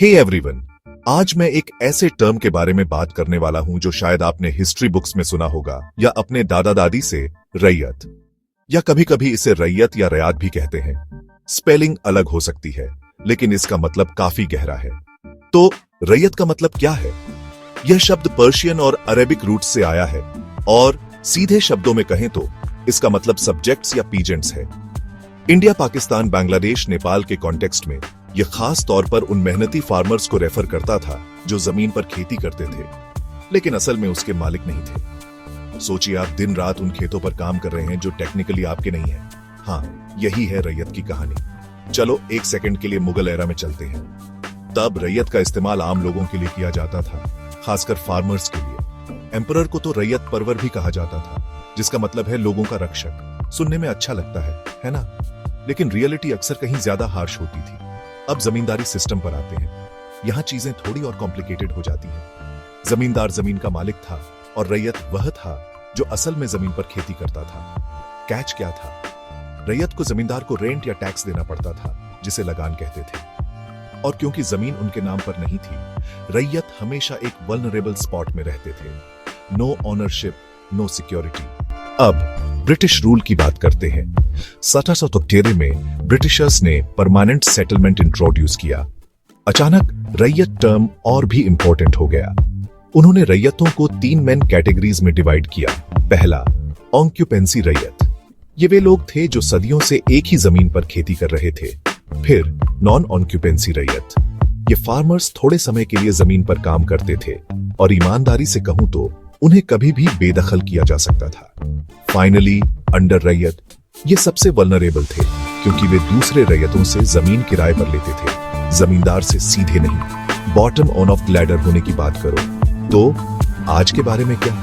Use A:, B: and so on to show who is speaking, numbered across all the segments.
A: Hey everyone, आज मैं एक ऐसे टर्म के बारे में बात करने वाला हूं जो शायद आपने हिस्ट्री बुक्स में सुना होगा या अपने दादा दादी से, रैयत, या कभी कभी इसे रैयत या रयात भी कहते हैं। स्पेलिंग अलग हो सकती है, लेकिन इसका मतलब काफी गहरा है। तो रैयत का मतलब क्या है? यह शब्द पर्शियन और अरेबिक रूट से आया है और सीधे शब्दों में कहें तो इसका मतलब सब्जेक्ट्स या पीजेंट्स है। इंडिया, पाकिस्तान, बांग्लादेश, नेपाल के कॉन्टेक्स्ट में यह खास तौर पर उन मेहनती फार्मर्स को रेफर करता था जो जमीन पर खेती करते थे, लेकिन असल में उसके मालिक नहीं थे। सोचिए, आप दिन रात उन खेतों पर काम कर रहे हैं जो टेक्निकली आपके नहीं है। हाँ, यही है रैयत की कहानी। चलो एक सेकंड के लिए मुगल एरा में चलते हैं। तब रैयत का इस्तेमाल आम लोगों के लिए किया जाता था, खासकर फार्मर्स के लिए। एम्परर को तो रैयत परवर भी कहा जाता था, जिसका मतलब है लोगों का रक्षक। सुनने में अच्छा लगता है ना? लेकिन रियलिटी अक्सर कहीं ज्यादा हार्श होती थी। अब जमींदारी सिस्टम पर आते हैं। यहां चीजें थोड़ी और कॉम्प्लिकेटेड हो जाती हैं। जमींदार जमीन का मालिक था और रैयत वह था जो असल में जमीन पर खेती करता था। कैच क्या था? रैयत को जमींदार को रेंट या टैक्स देना पड़ता था, जिसे लगान कहते थे। और क्योंकि जमीन उनके नाम पर नहीं थी, रैयत हमेशा एक वल्नरेबल स्पॉट में रहते थे। No ownership, no security. अब ब्रिटिश रूल की बात करते हैं। 1773 में ब्रिटिशर्स ने परमानेंट सेटलमेंट इंट्रोड्यूस किया। अचानक रैयत टर्म और भी इंपॉर्टेंट हो गया। उन्होंने रैयतों को 3 मेन कैटेगरीज में डिवाइड किया। पहला, ऑक्यूपेंसी रैयत। ये वे लोग थे जो सदियों से एक ही जमीन पर खेती कर रहे थे। फिर नॉन ऑक्यूपेंसी रैयत। ये फार्मर्स थोड़े समय के लिए जमीन पर काम करते थे और ईमानदारी से कहूं तो उन्हें कभी भी बेदखल किया जा सकता था। फाइनली अंडर रैयत। ये सबसे वल्नरेबल थे क्योंकि वे दूसरे रैयतों से जमीन किराए पर लेते थे, जमींदार से सीधे नहीं। बॉटम ऑन ऑफ लैडर होने की बात करो तो आज के बारे में क्या?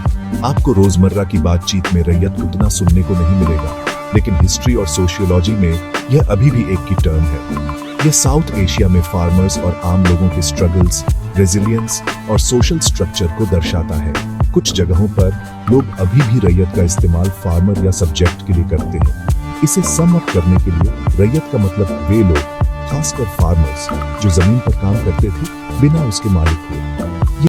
A: आपको रोजमर्रा की बातचीत में रैयत उतना सुनने को नहीं मिलेगा, लेकिन हिस्ट्री और सोशियोलॉजी में यह अभी भी एक की टर्म है। यह साउथ एशिया में फार्मर्स और आम लोगों के स्ट्रगल्स, रेजिलियंस और सोशल स्ट्रक्चर को दर्शाता है। कुछ जगहों पर लोग अभी भी रैयत का इस्तेमाल फार्मर या सब्जेक्ट के लिए करते हैं। इसे सम अप करने के लिए रैयत का मतलब वे लोग, खासकर फार्मर्स, जो जमीन पर काम करते थे बिना उसके मालिक हुए।